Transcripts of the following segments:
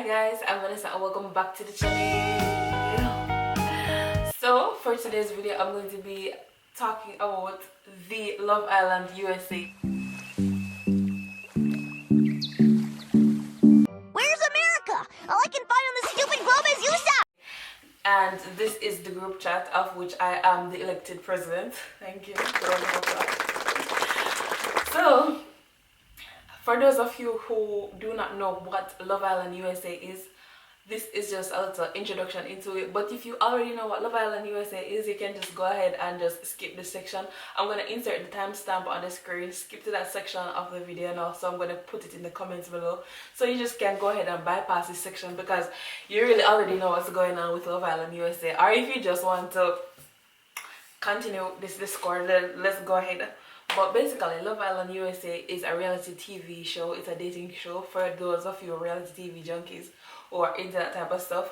guys, I'm Vanessa and welcome back to the channel. So for today's video I'm going to be talking about the Love Island USA. Where's America? All I can find on this stupid globe is USA! And this is the group chat of which I am the elected president. Thank you. So for those of you who do not know what Love Island USA is, this is just a little introduction into it. But if you already know what Love Island USA is, you can just go ahead and just skip this section. I'm going to insert the timestamp on the screen. Skip to that section of the video now. So I'm going to put it in the comments below. So you just can go ahead and bypass this section because you really already know what's going on with Love Island USA. Or if you just want to continue this Discord, then let's go ahead. But basically, Love Island USA is a reality TV show. It's a dating show for those of you reality TV junkies or into that type of stuff.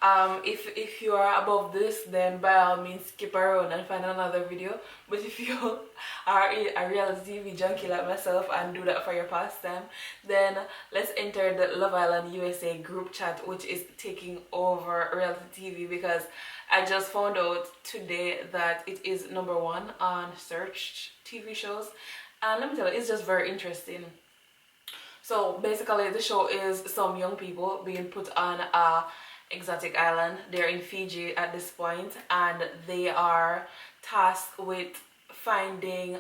If you are above this, then by all means skip around and find another video. But if you are a reality TV junkie like myself and do that for your pastime, then let's enter the Love Island USA group chat, which is taking over reality TV, because I just found out today that it is #1 on searched TV shows, and let me tell you, it's just very interesting. So basically the show is some young people being put on a exotic island. They're in Fiji at this point, and they are tasked with finding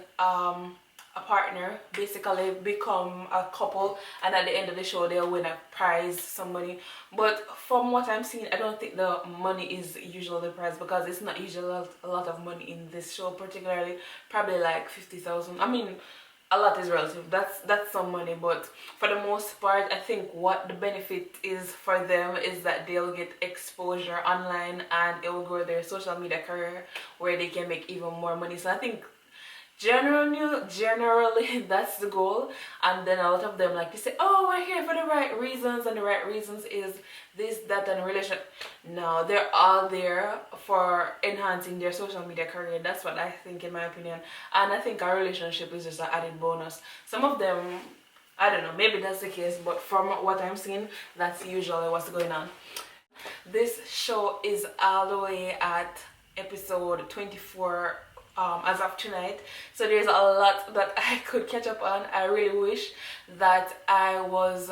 a partner, basically become a couple, and at the end of the show they'll win a prize, some money. But from what I'm seeing, I don't think the money is usually the prize, because it's not usually a lot of money in this show, particularly probably like 50,000. I mean, a lot is relative, that's some money, but for the most part I think what the benefit is for them is that they'll get exposure online and it will grow their social media career where they can make even more money. So I think generally that's the goal. And then a lot of them like to say, oh, we're here for the right reasons, and the right reasons is this, that, and relationship. No, they're all there for enhancing their social media career. That's what I think, in my opinion. And I think our relationship is just an added bonus. Some of them, I don't know, maybe that's the case, but from what I'm seeing, that's usually what's going on. This show is all the way at episode 24 as of tonight, so there's a lot that I could catch up on. I really wish that I was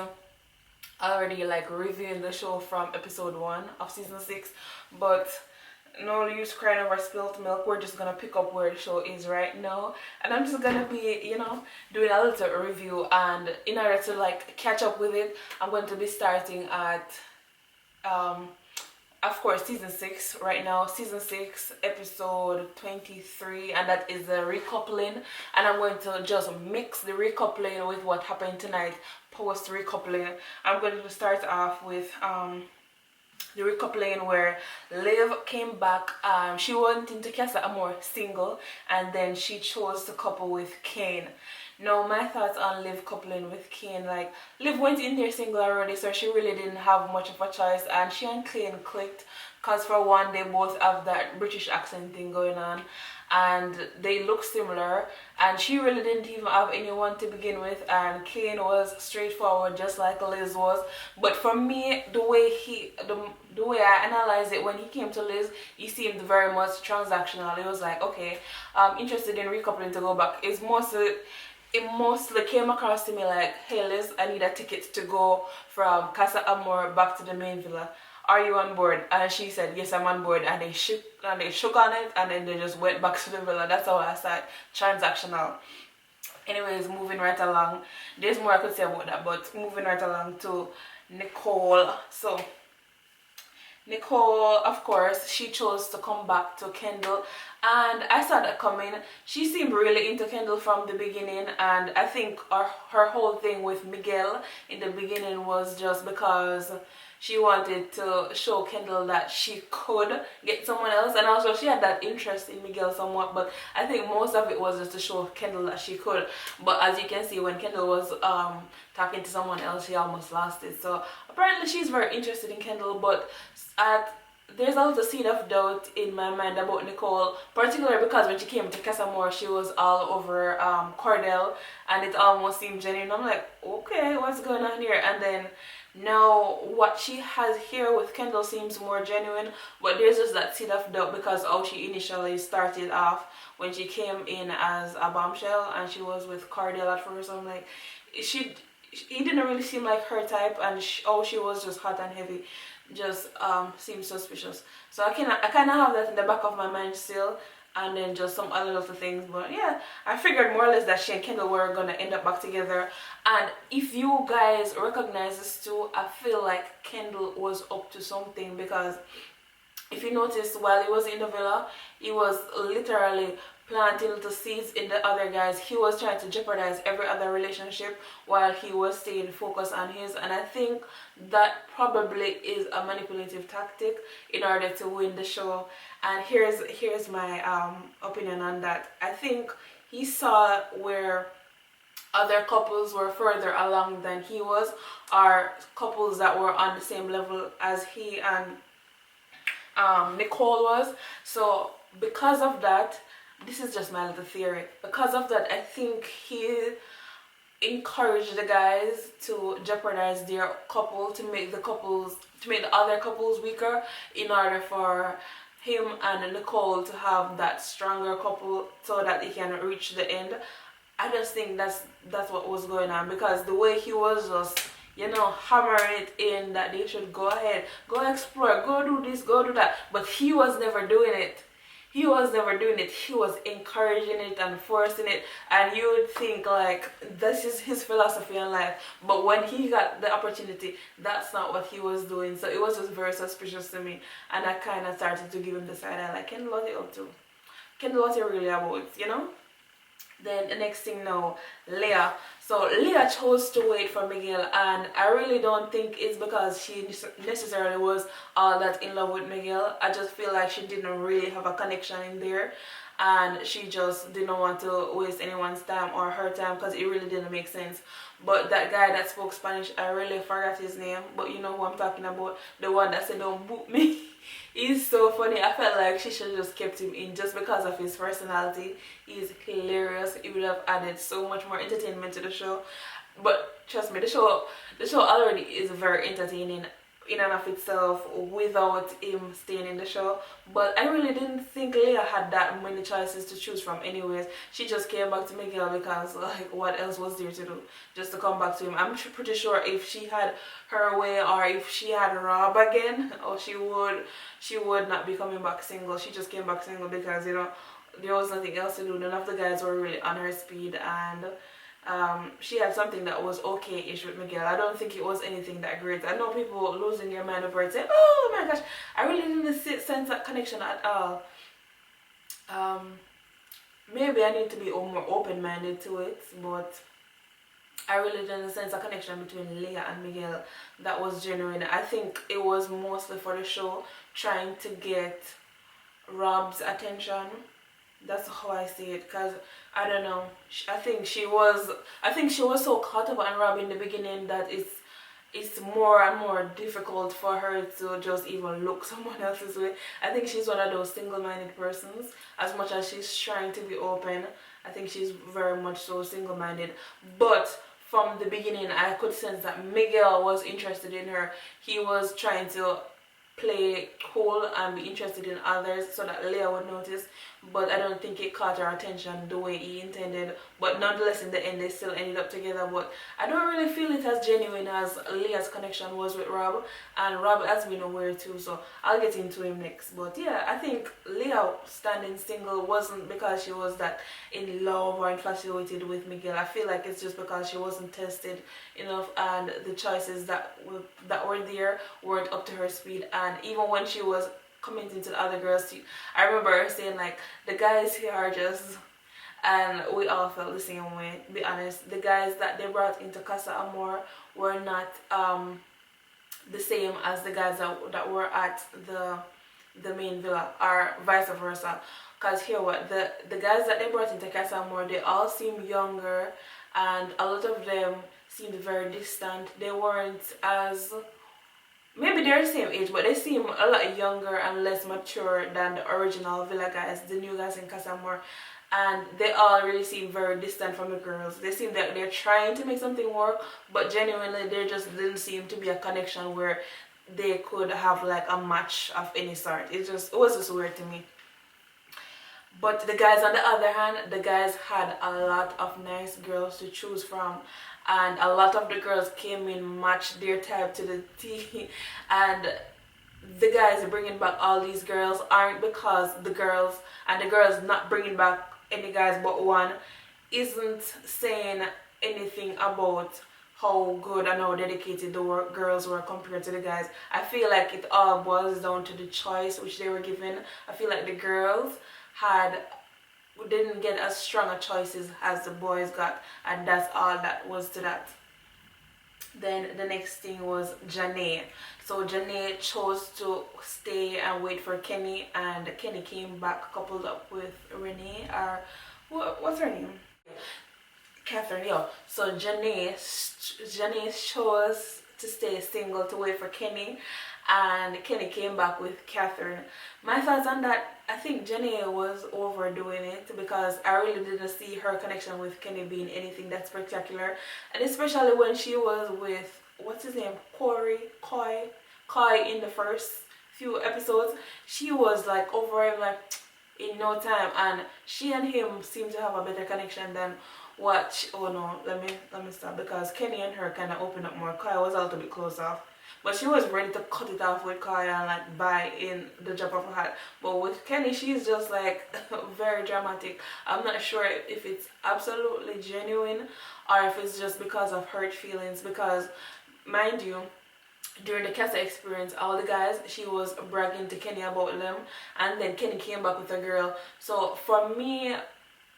already like reviewing the show from episode 1 of season 6, but no use crying over spilt milk. We're just gonna pick up where the show is right now, and I'm just gonna be, you know, doing a little review. And in order to like catch up with it, I'm going to be starting at of course season 6 right now, season 6 episode 23, and that is the recoupling. And I'm going to just mix the recoupling with what happened tonight post recoupling. I'm going to start off with the recoupling where Liv came back. She went into Casa Amor single, and then she chose to couple with Kane. Now, my thoughts on Liv coupling with Kane, like, Liv went in there single already, so she really didn't have much of a choice, and she and Kane clicked, because for one, they both have that British accent thing going on, and they look similar, and she really didn't even have anyone to begin with, and Kane was straightforward just like Liz was. But for me, the way I analyzed it, when he came to Liz, he seemed very much transactional. It was like, okay, I'm interested in recoupling to go back. It mostly came across to me like, hey Liz, I need a ticket to go from Casa Amor back to the main villa. Are you on board? And she said, yes, I'm on board. And they shook on it, and then they just went back to the villa. That's how I said, transactional. Anyways, moving right along. There's more I could say about that, but moving right along to Nicole. So Nicole, of course, she chose to come back to Kendall, and I saw that coming. She seemed really into Kendall from the beginning, and I think her whole thing with Miguel in the beginning was just because she wanted to show Kendall that she could get someone else, and also she had that interest in Miguel somewhat, but I think most of it was just to show Kendall that she could. But as you can see, when Kendall was talking to someone else, she almost lost it. So apparently she's very interested in Kendall, but there's a little seed of doubt in my mind about Nicole, particularly because when she came to Casa Amor, she was all over Cordell, and it almost seemed genuine. I'm like, okay, what's going on here? And then Now what she has here with Kendall seems more genuine, but there's just that seed of doubt because how she initially started off when she came in as a bombshell and she was with Cardell at first. I'm like, he didn't really seem like her type, and she was just hot and heavy just seems suspicious. So I kind of have that in the back of my mind still, and then just some other little things. But yeah, I figured more or less that she and Kendall were gonna end up back together. And if you guys recognize this too, I feel like Kendall was up to something, because if you notice, while he was in the villa, he was literally planting little seeds in the other guys. He was trying to jeopardize every other relationship while he was staying focused on his, and I think that probably is a manipulative tactic in order to win the show. And here's my opinion on that. I think he saw where other couples were further along than he was, or couples that were on the same level as he and Nicole was. So because of that, this is just my little theory, because of that, I think he encouraged the guys to jeopardize their couple, to make the other couples weaker, in order for him and Nicole to have that stronger couple so that they can reach the end. I just think that's what was going on, because the way he was just, you know, hammering it in that they should go ahead, go explore, go do this, go do that, but he was never doing it. He was encouraging it and forcing it, and you would think like this is his philosophy in life, but when he got the opportunity, that's not what he was doing. So it was just very suspicious to me, and I kind of started to give him the side eye, like, Kendall, what you up to? Kendall, what you really about, you know? Then the next thing now, Leah. So Leah chose to wait for Miguel, and I really don't think it's because she necessarily was all that in love with Miguel. I just feel like she didn't really have a connection in there, and she just didn't want to waste anyone's time or her time, because it really didn't make sense. But that guy that spoke Spanish, I really forgot his name, but you know who I'm talking about, the one that said don't boot me. He's so funny. I felt like she should have just kept him in just because of his personality. He's hilarious. It would have added so much more entertainment to the show. But trust me, the show already is very entertaining in and of itself without him staying in the show. But I really didn't think Leah had that many choices to choose from anyways. She just came back to Miguel because, like, what else was there to do? Just to come back to him. I'm pretty sure if she had her way, or if she had Rob again, or she would not be coming back single. She just came back single because, you know, there was nothing else to do. None of the guys were really on her speed, and she had something that was okay-ish with Miguel. I don't think it was anything that great. I know people losing their mind over it, saying, oh my gosh, I really didn't sense that connection at all. Maybe I need to be more open-minded to it, but I really didn't sense a connection between Leah and Miguel that was genuine. I think it was mostly for the show, trying to get Rob's attention. That's how I see it, because I don't know, I think she was so caught up on Rob in the beginning that it's more and more difficult for her to just even look someone else's way. I think she's one of those single-minded persons. As much as she's trying to be open, I think she's very much so single-minded. But from the beginning, I could sense that Miguel was interested in her. He was trying to play cool and be interested in others so that Leah would notice, but I don't think it caught her attention the way he intended. But nonetheless, in the end, they still ended up together. But I don't really feel it as genuine as Leah's connection was with Rob, and Rob has been aware too, so I'll get into him next. But yeah, I think Leah standing single wasn't because she was that in love or infatuated with Miguel. I feel like it's just because she wasn't tested enough, and the choices that were there weren't up to her speed. And even when she was commenting to the other girls, I remember her saying like, the guys here are just, and we all felt the same way, to be honest. The guys that they brought into Casa Amor were not the same as the guys that were at the main villa, or vice versa. Because here what, the guys that they brought into Casa Amor, they all seem younger, and a lot of them seemed very distant. They weren't as, maybe they're the same age, but they seem a lot younger and less mature than the original villa guys, the new guys in Casa Amor. and they all really seem very distant from the girls. They seem that they're trying to make something work, but genuinely there just didn't seem to be a connection where they could have like a match of any sort. It was just weird to me. But the guys, on the other hand, the guys had a lot of nice girls to choose from, and a lot of the girls came in matched their type to the T. And the guys are bringing back all these girls aren't because the girls not bringing back any guys but one isn't saying anything about how good and how dedicated the girls were compared to the guys. I feel like it all boils down to the choice which they were given. I feel like the girls didn't get as strong a choices as the boys got, and that's all that was to that. Then the next thing was Janae. So Janae chose to stay and wait for Kenny, and Kenny came back coupled up with Renee, or what's her name? Catherine, yeah. So Janae chose to stay single to wait for Kenny, and Kenny came back with Catherine. My thoughts on that, I think Janae was overdoing it, because I really didn't see her connection with Kenny being anything that spectacular, and especially when she was with, what's his name, Coy in the first few episodes. She was like over him like in no time, and she and him seem to have a better connection than what oh no, let me stop, because Kenny and her kind of opened up more. Coy was a little bit close off, but she was ready to cut it off with Coy and like buy in the drop of a hat. But with Kenny, she's just like very dramatic. I'm not sure if it's absolutely genuine or if it's just because of hurt feelings, because mind you, during the Casa experience, all the guys, she was bragging to Kenny about them, and then Kenny came back with a girl. So for me,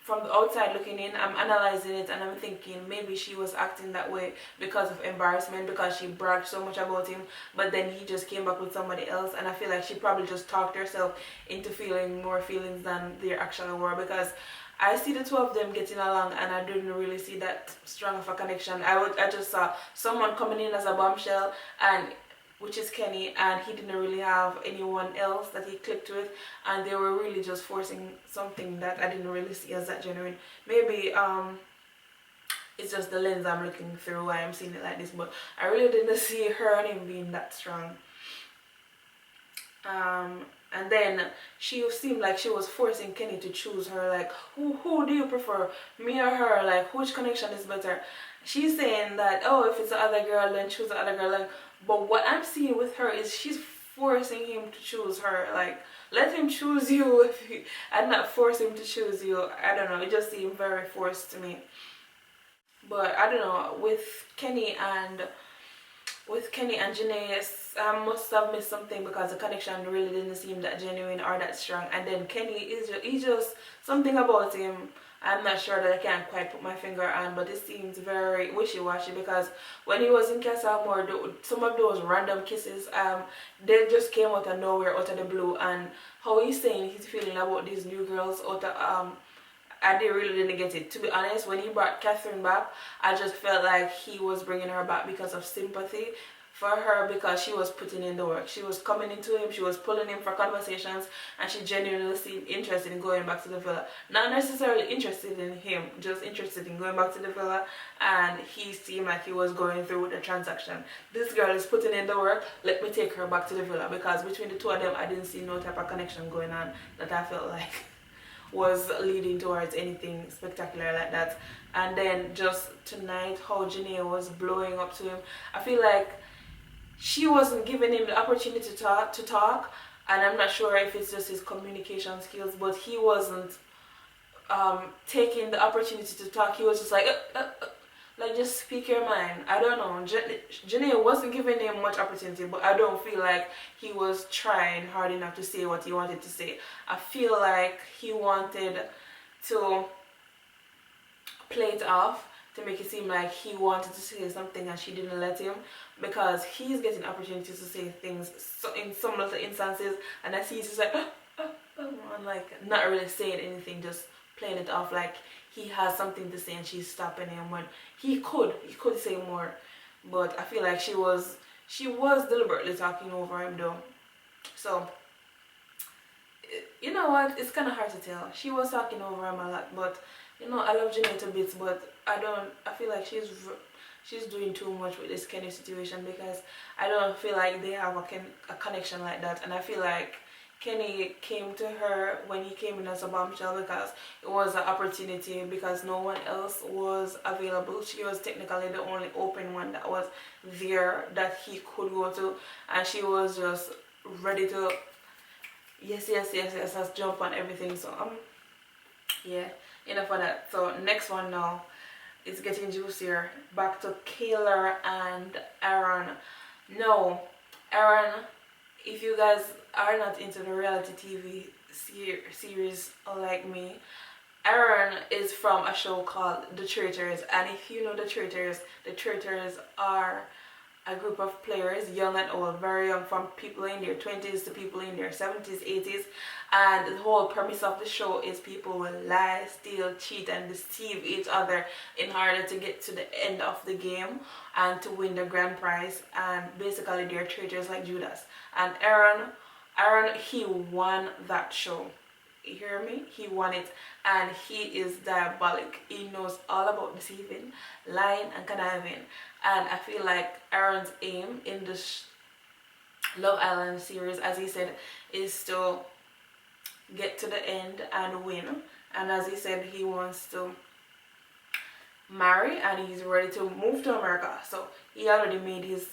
from the outside looking in, I'm analyzing it and I'm thinking maybe she was acting that way because of embarrassment, because she bragged so much about him, but then he just came back with somebody else, and I feel like she probably just talked herself into feeling more feelings than there actually were, because I see the two of them getting along and I didn't really see that strong of a connection. I just saw someone coming in as a bombshell, and which is Kenny, and he didn't really have anyone else that he clicked with, and they were really just forcing something that I didn't really see as that genuine. Maybe it's just the lens I'm looking through why I'm seeing it like this, but I really didn't see her and him being that strong. And then she seemed like she was forcing Kenny to choose her, like who do you prefer, me or her, like which connection is better. She's saying that, oh, if it's the other girl then choose the other girl, like, but what I'm seeing with her is she's forcing him to choose her. Like, let him choose you and not force him to choose you. I don't know, it just seemed very forced to me. But I don't know, with Kenny and Janae, I must have missed something, because the connection really didn't seem that genuine or that strong. And then Kenny he's just something about him, I'm not sure that I can't quite put my finger on, but it seems very wishy-washy, because when he was in Casa Amor, some of those random kisses, they just came out of nowhere, out of the blue, and how he's saying he's feeling about these new girls out of I really didn't get it. To be honest, when he brought Catherine back, I just felt like he was bringing her back because of sympathy for her, because she was putting in the work. She was coming into him, she was pulling him for conversations, and she genuinely seemed interested in going back to the villa. Not necessarily interested in him, just interested in going back to the villa, and he seemed like he was going through with the transaction. This girl is putting in the work, let me take her back to the villa, because between the two of them, I didn't see no type of connection going on that I felt like was leading towards anything spectacular like that. And then just tonight, how Janae was blowing up to him, I feel like she wasn't giving him the opportunity to talk, and I'm not sure if it's just his communication skills, but he wasn't taking the opportunity to talk. He was just like just speak your mind. I don't know, Janae wasn't giving him much opportunity, but I don't feel like he was trying hard enough to say what he wanted to say. I feel like he wanted to play it off to make it seem like he wanted to say something and she didn't let him, because he's getting opportunities to say things in some little instances, and I see he's just like and like not really saying anything, just playing it off like he has something to say and she's stopping him when he could say more. But I feel like she was deliberately talking over him though. So you know what, it's kind of hard to tell. She was talking over him a lot, but you know, I love Janae to bits, but I feel like she's doing too much with this Kenny situation, because I don't feel like they have a connection like that. And I feel like Kenny came to her when he came in as a bombshell, because it was an opportunity, because no one else was available. She was technically the only open one that was there that he could go to, and she was just ready to yes, let's jump on everything. So yeah, enough of that. So next one now, it's getting juicier. Back to Kayla and Aaron. No, Aaron, if you guys are not into the reality TV series like me, Aaron is from a show called The Traitors, and if you know The Traitors are a group of players, young and old, very young, from people in their 20s to people in their 70s, 80s, and the whole premise of the show is people will lie, steal, cheat, and deceive each other in order to get to the end of the game and to win the grand prize. And basically they're traitors like Judas. And Aaron, he won that show. You hear me? He won it, and he is diabolic. He knows all about deceiving, lying, and conniving. And I feel like Aaron's aim in this Love Island series, as he said, is to get to the end and win. And as he said, he wants to marry and he's ready to move to America. So he already made his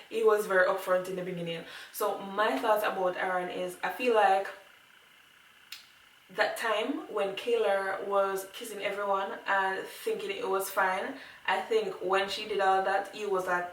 he was very upfront in the beginning. So my thoughts about Aaron is, I feel like that time when Kayla was kissing everyone and thinking it was fine, I think when she did all that, he was like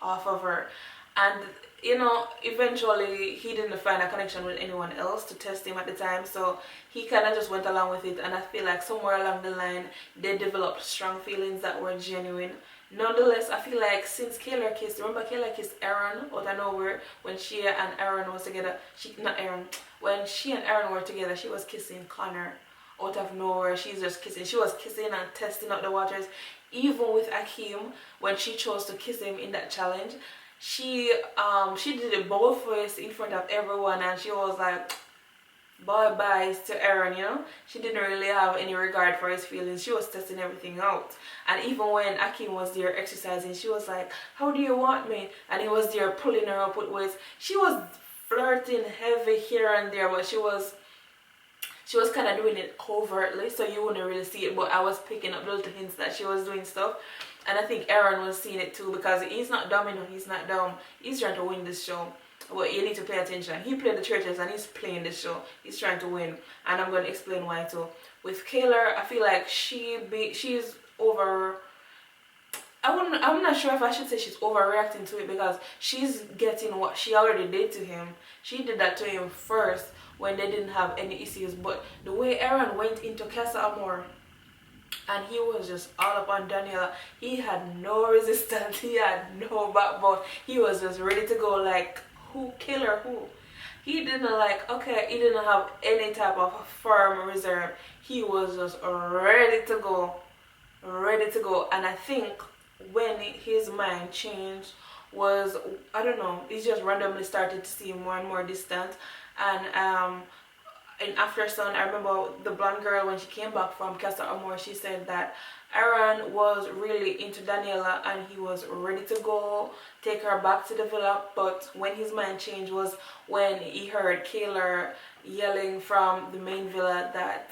off of her. And you know, eventually he didn't find a connection with anyone else to test him at the time, so he kind of just went along with it. And I feel like somewhere along the line they developed strong feelings that were genuine. Nonetheless, I feel like since Kayla kissed, remember Kayla kissed Aaron out of nowhere when she and Aaron was together. When she and Aaron were together, she was kissing Connor out of nowhere. She's just kissing. She was kissing and testing out the waters. Even with Akeem, when she chose to kiss him in that challenge, she did it both ways in front of everyone, and she was like bye to Aaron, you know. She didn't really have any regard for his feelings. She was testing everything out. And even when Akeem was there exercising, she was like, how do you want me? And he was there pulling her up with words. She was flirting heavy here and there, but she was kind of doing it covertly, so you wouldn't really see it, but I was picking up little hints that she was doing stuff. And I think Aaron was seeing it too, because he's not dumb, you know. He's not dumb. He's trying to win this show. But you need to pay attention. He played The Traitors and he's playing this show. He's trying to win, and I'm going to explain why too. With Kayla, I feel like she's over. I'm not sure if I should say she's overreacting to it, because she's getting what she already did to him. She did that to him first when they didn't have any issues. But the way Aaron went into Casa Amor and he was just all up on Daniela, he had no resistance, he had no backbone. He was just ready to go, like, who, Killer, who? He didn't he didn't have any type of firm reserve. He was just ready to go. And I think when his mind changed was, I don't know, he just randomly started to seem more and more distant. And in After Sun, I remember the blonde girl, when she came back from Casa Amor, she said that Aaron was really into Daniela and he was ready to go take her back to the villa. But when his mind changed was when he heard Kayla yelling from the main villa that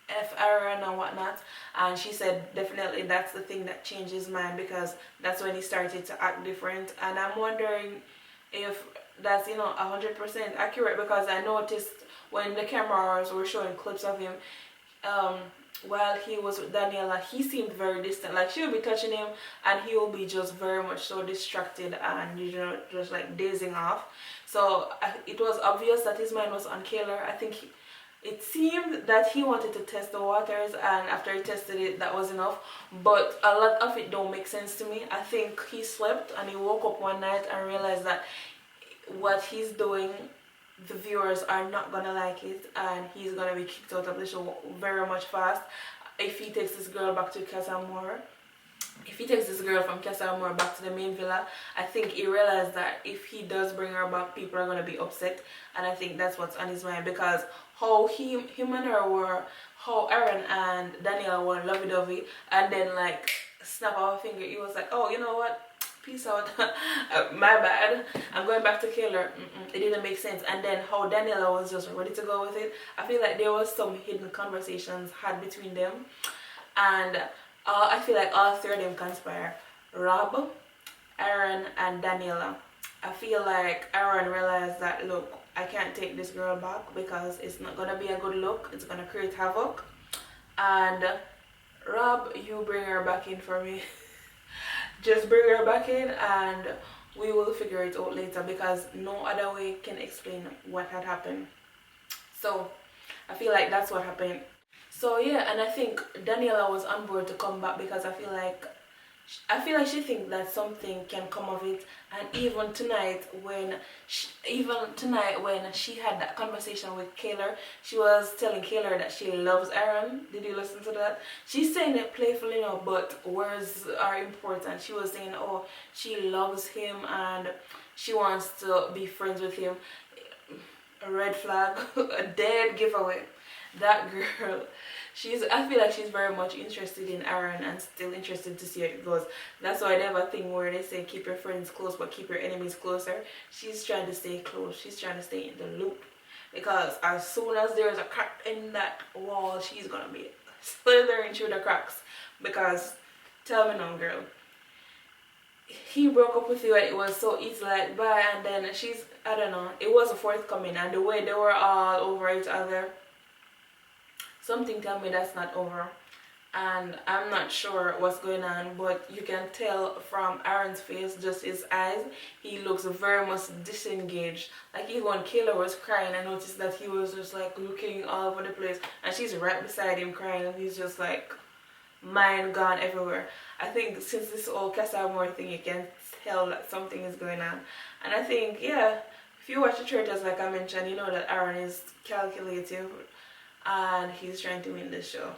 F Aaron and whatnot. And she said definitely that's the thing that changed his mind, because that's when he started to act different. And I'm wondering if that's, you know, 100% accurate, because I noticed when the cameras were showing clips of him while he was with Daniela, he seemed very distant. Like, she would be touching him and he will be just very much so distracted and, you know, just like dazing off. So it was obvious that his mind was on Kayla. I think it seemed that he wanted to test the waters, and after he tested it, that was enough. But a lot of it don't make sense to me. I think he slept and he woke up one night and realized that what he's doing, the viewers are not gonna like it, and he's gonna be kicked out of the show very much fast if he takes this girl back to Casa Amor. if he takes this girl from Casa Amor back to the main villa, I think he realized that if he does bring her back, people are gonna be upset, and I think that's what's on his mind, because how him and her were, how Aaron and Daniela were lovey-dovey, and then like snap of a finger, he was like, oh, you know what? Peace out. My bad. I'm going back to Kayla. It didn't make sense. And then how Daniela was just ready to go with it. I feel like there was some hidden conversations had between them, and I feel like all three of them conspire. Rob, Aaron, and Daniela. I feel like Aaron realized that, look, I can't take this girl back because it's not gonna be a good look. It's gonna create havoc. And Rob, you bring her back in for me. Just bring her back in and we will figure it out later, because no other way can explain what had happened. So I feel like that's what happened. So yeah, and I think Daniela was on board to come back because I feel like she thinks that something can come of it. And even tonight when she had that conversation with Kayla, she was telling Kayla that she loves Aaron. Did you listen to that? She's saying it playfully now, but words are important. She was saying, oh, she loves him and she wants to be friends with him. A red flag. A dead giveaway. That girl, I feel like she's very much interested in Aaron and still interested to see how it goes. That's why they have a thing where they say keep your friends close but keep your enemies closer. She's trying to stay close. She's trying to stay in the loop, because as soon as there's a crack in that wall, she's gonna be slithering through the cracks. Because tell me now, girl, he broke up with you and it was so easy, like bye, and then I don't know, it was a forthcoming, and the way they were all over each other, something tell me that's not over. And I'm not sure what's going on, but you can tell from Aaron's face, just his eyes, he looks very much disengaged. Like even when Kayla was crying, I noticed that he was just like looking all over the place, and she's right beside him crying, and he's just like mind gone everywhere. I think since this whole Casa Amor thing, you can tell that something is going on. And I think, yeah, if you watch the traitors, like I mentioned, you know that Aaron is calculative and he's trying to win this show.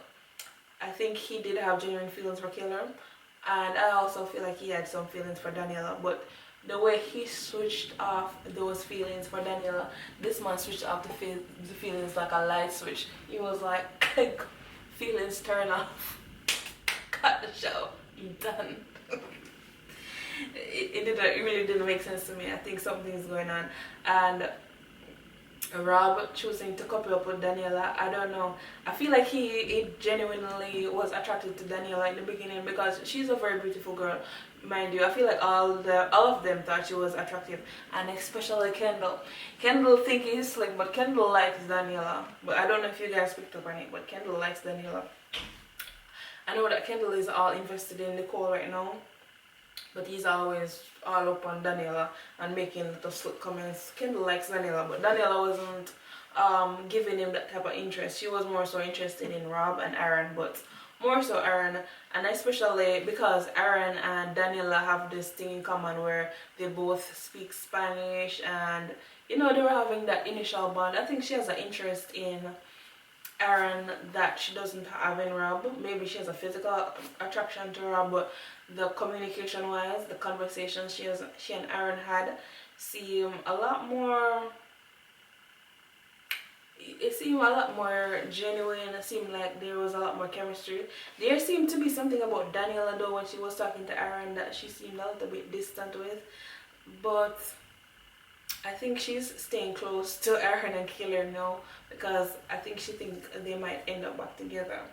I think he did have genuine feelings for Kayla, and I also feel like he had some feelings for Daniela, but the way he switched off those feelings for Daniela, this man switched off the feelings like a light switch. He was like, feelings turn off, cut the show, you done. It really didn't make sense to me. I think something's going on. And Rob choosing to couple up with Daniela, I don't know. I feel like he genuinely was attracted to Daniela in the beginning because she's a very beautiful girl, mind you. I feel like all of them thought she was attractive, and especially Kendall. Kendall think he's slick, but Kendall likes Daniela. But I don't know if you guys picked up on it, but Kendall likes Daniela. I know that Kendall is all invested in Nicole right now, but he's always all up on Daniela and making little slick comments. Kendall likes Daniela, but Daniela wasn't giving him that type of interest. She was more so interested in Rob and Aaron, but more so Aaron, and especially because Aaron and Daniela have this thing in common where they both speak Spanish, and you know, they were having that initial bond. I think she has an interest in Aaron that she doesn't have in Rob. Maybe she has a physical attraction to Rob, but the communication wise, the conversations she and Aaron had seem a lot more, it seemed a lot more genuine. It seemed like there was a lot more chemistry. There seemed to be something about Daniela though when she was talking to Aaron that she seemed a little bit distant with, but I think she's staying close to Aaron and Kayla now because I think she thinks they might end up back together.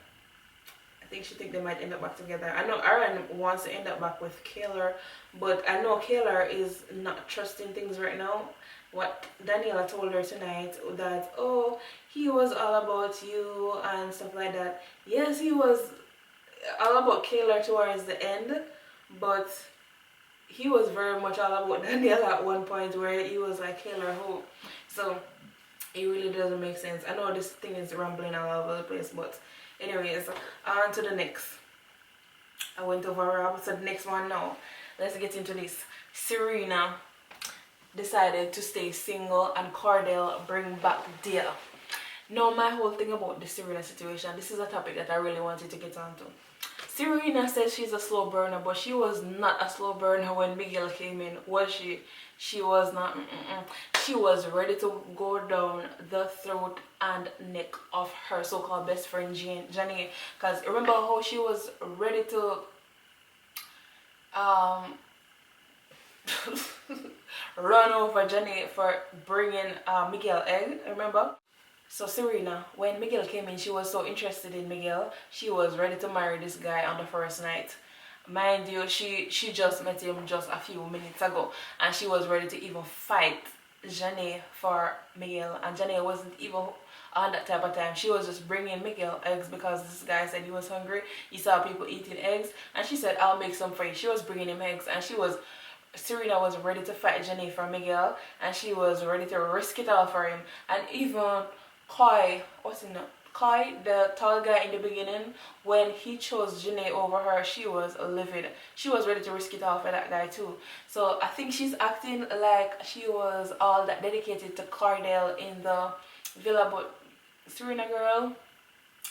I know Aaron wants to end up back with Kayla, but I know Kayla is not trusting things right now. What Daniela told her tonight, that, oh, he was all about you and stuff like that. Yes, he was all about Kayla towards the end, but he was very much all about Daniela at one point where he was like, Kayla, who? So it really doesn't make sense. I know this thing is rambling all over the place, but anyways, on to the next. I went over Rob, so the next one now. Let's get into this. Serena decided to stay single and Cordell bring back Dale. Now my whole thing about the Serena situation, this is a topic that I really wanted to get onto. Serena said she's a slow burner, but she was not a slow burner when Miguel came in, was she? She was not. She was ready to go down the throat and neck of her so-called best friend Jenny. Because remember how she was ready to um run over Jenny for bringing Miguel egg. Remember? So Serena, when Miguel came in, she was so interested in Miguel. She was ready to marry this guy on the first night. Mind you, she just met him just a few minutes ago, and she was ready to even fight Jenny for Miguel. And Jenny wasn't even on that type of time. She was just bringing Miguel eggs because this guy said he was hungry. He saw people eating eggs, and she said, "I'll make some for you." She was bringing him eggs, and Serena was ready to fight Jenny for Miguel, and she was ready to risk it all for him. And even Koi, what's his name? Koi, the tall guy in the beginning, when he chose Jenny over her, she was livid. She was ready to risk it all for that guy too. So I think she's acting like she was all that dedicated to Cardell in the villa, but Serena girl,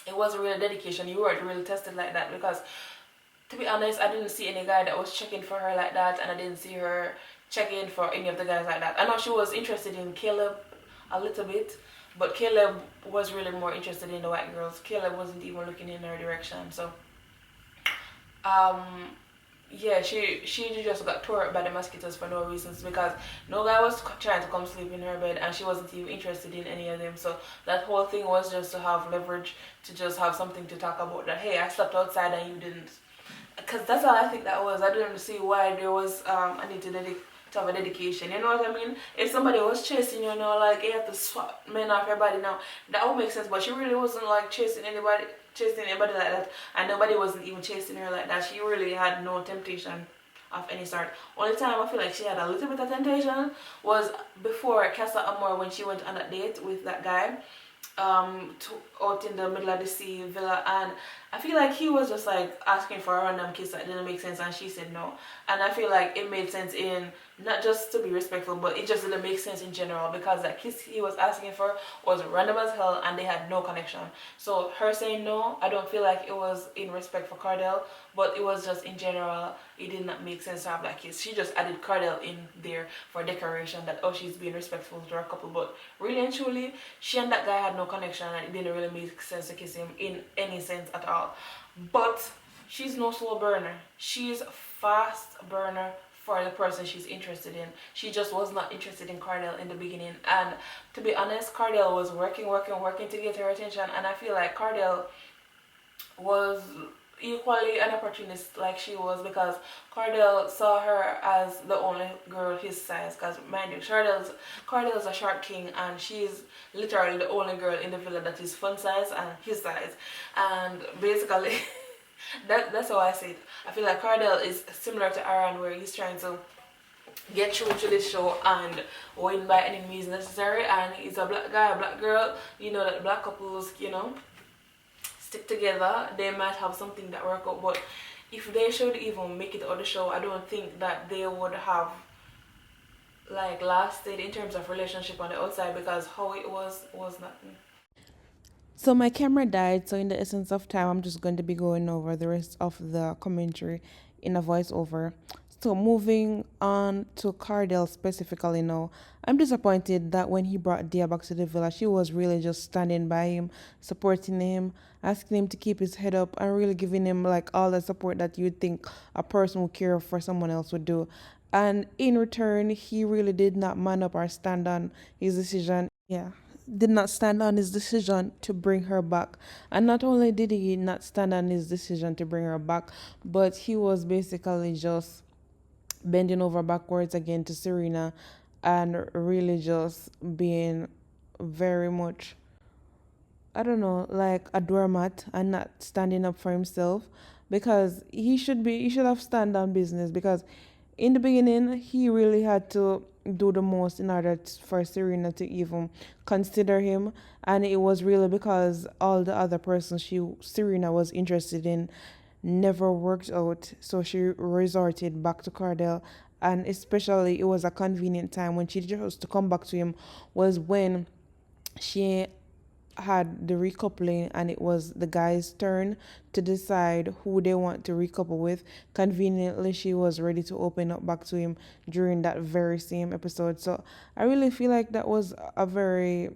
it wasn't real dedication. You weren't really tested like that because, to be honest, I didn't see any guy that was checking for her like that, and I didn't see her checking for any of the guys like that. I know she was interested in Caleb a little bit, but Caleb was really more interested in the white girls. Caleb wasn't even looking in her direction. So, yeah, she just got tore up by the mosquitoes for no reasons because no guy was trying to come sleep in her bed, and she wasn't even interested in any of them. So that whole thing was just to have leverage, to just have something to talk about, that hey, I slept outside and you didn't. Because that's all I think that was. I didn't see why there was I need to have a dedication. You know what I mean? If somebody was chasing you, like you have to swap men off your body now, that would make sense. But she really wasn't like chasing anybody like that, and nobody wasn't even chasing her like that. She really had no temptation of any sort. Only time I feel like she had a little bit of temptation was before Casa Amor, when she went on a date with that guy out in the middle of the sea villa, and I feel like he was just like asking for a random kiss that didn't make sense, and she said no. And I feel like it made sense in not just to be respectful, but it just didn't make sense in general because that kiss he was asking for was random as hell and they had no connection. So her saying no, I don't feel like it was in respect for Cardell, but it was just in general, it did not make sense to have that kiss. She just added Cardell in there for decoration, that oh, she's being respectful to her couple, but really and truly, she and that guy had no connection, and it didn't really make sense to kiss him in any sense at all. But she's no slow burner. She's fast burner for the person she's interested in. She just was not interested in Cardell in the beginning, and to be honest, Cardell was working to get her attention, and I feel like Cardell was equally an opportunist like she was, because Cardell saw her as the only girl his size, because mind you, Cardell's a short king, and she's literally the only girl in the villa that is fun size and his size, and basically that's how I see it. I feel like Cardell is similar to Aaron, where he's trying to get through to this show and win by any means necessary, and he's a black guy, a black girl. You know that black couples, stick together, they might have something that work out, but if they should even make it out the show, I don't think that they would have like lasted in terms of relationship on the outside, because how it was nothing. So my camera died, so in the essence of time, I'm just going to be going over the rest of the commentary in a voiceover. So moving on to Cardell specifically now, I'm disappointed that when he brought Dia back to the villa, she was really just standing by him, supporting him, asking him to keep his head up, and really giving him like all the support that you'd think a person who care for someone else would do. And in return, he really did not man up or stand on his decision. Yeah, did not stand on his decision to bring her back. And not only did he not stand on his decision to bring her back, but he was basically just bending over backwards again to Serena and really just being very much, I don't know, like a doormat and not standing up for himself, because he should have stand on business, because in the beginning he really had to do the most in order for Serena to even consider him, and it was really because all the other persons Serena was interested in never worked out, so she resorted back to Cardell. And especially it was a convenient time when she chose to come back to him was when she had the recoupling and it was the guy's turn to decide who they want to recouple with. Conveniently, she was ready to open up back to him during that very same episode. So I really feel like that was a very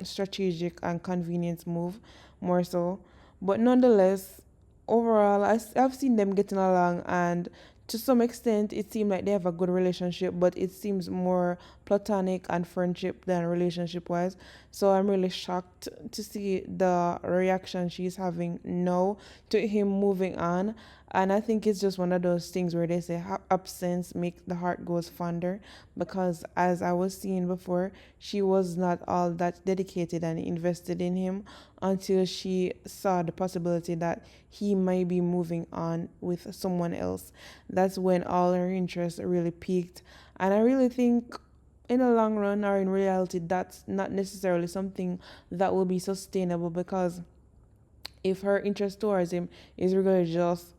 strategic and convenient move, more so. But nonetheless, overall, I've seen them getting along, and to some extent, it seemed like they have a good relationship, but it seems more platonic and friendship than relationship wise. So I'm really shocked to see the reaction she's having now to him moving on. And I think it's just one of those things where they say absence make the heart goes fonder, because as I was seeing before, she was not all that dedicated and invested in him until she saw the possibility that he might be moving on with someone else. That's when all her interest really peaked. And I really think in the long run or in reality, that's not necessarily something that will be sustainable, because if her interest towards him is really just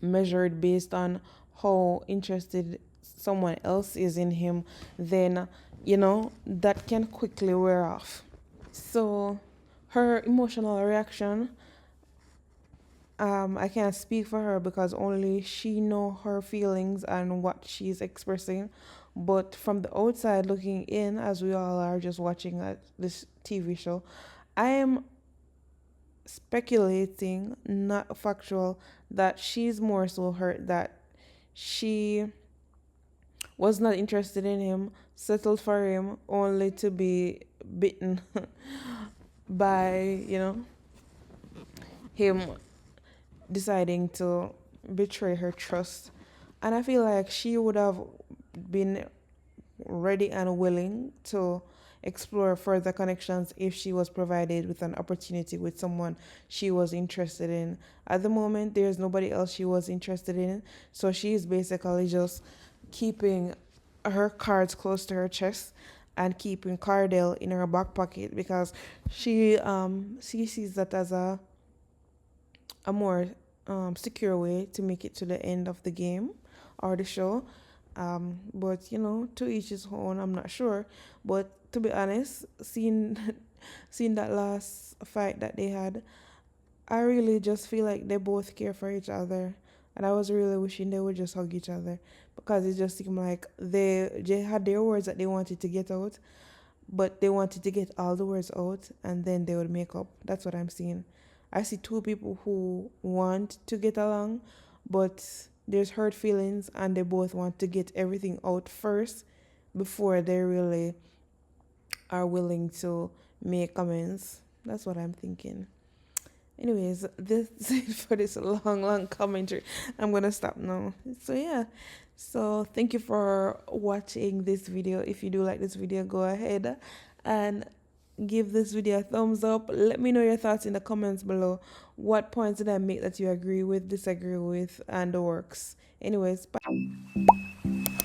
measured based on how interested someone else is in him, then that can quickly wear off. So her emotional reaction, I can't speak for her because only she know her feelings and what she's expressing. But from the outside looking in, as we all are just watching this TV show, I am speculating, not factual, that she's more so hurt that she was not interested in him, settled for him, only to be bitten by, him deciding to betray her trust. And I feel like she would have been ready and willing to explore further connections if she was provided with an opportunity with someone she was interested in. At the moment, there's nobody else she was interested in, so she's basically just keeping her cards close to her chest and keeping Cardell in her back pocket, because she sees that as a more secure way to make it to the end of the game or the show. But to each his own. I'm not sure, but to be honest, seeing seeing that last fight that they had, I really just feel like they both care for each other, and I was really wishing they would just hug each other, because it just seemed like they had their words that they wanted to get out, but they wanted to get all the words out and then they would make up. That's what I'm seeing. I see two people who want to get along, but there's hurt feelings and they both want to get everything out first before they really are willing to make amends. That's what I'm thinking. Anyways, this is it for this long commentary. I'm going to stop now. So, yeah. So, thank you for watching this video. If you do like this video, go ahead and give this video a thumbs up. Let me know your thoughts in the comments below. What points did I make that you agree with, disagree with, and the works. Anyways, bye.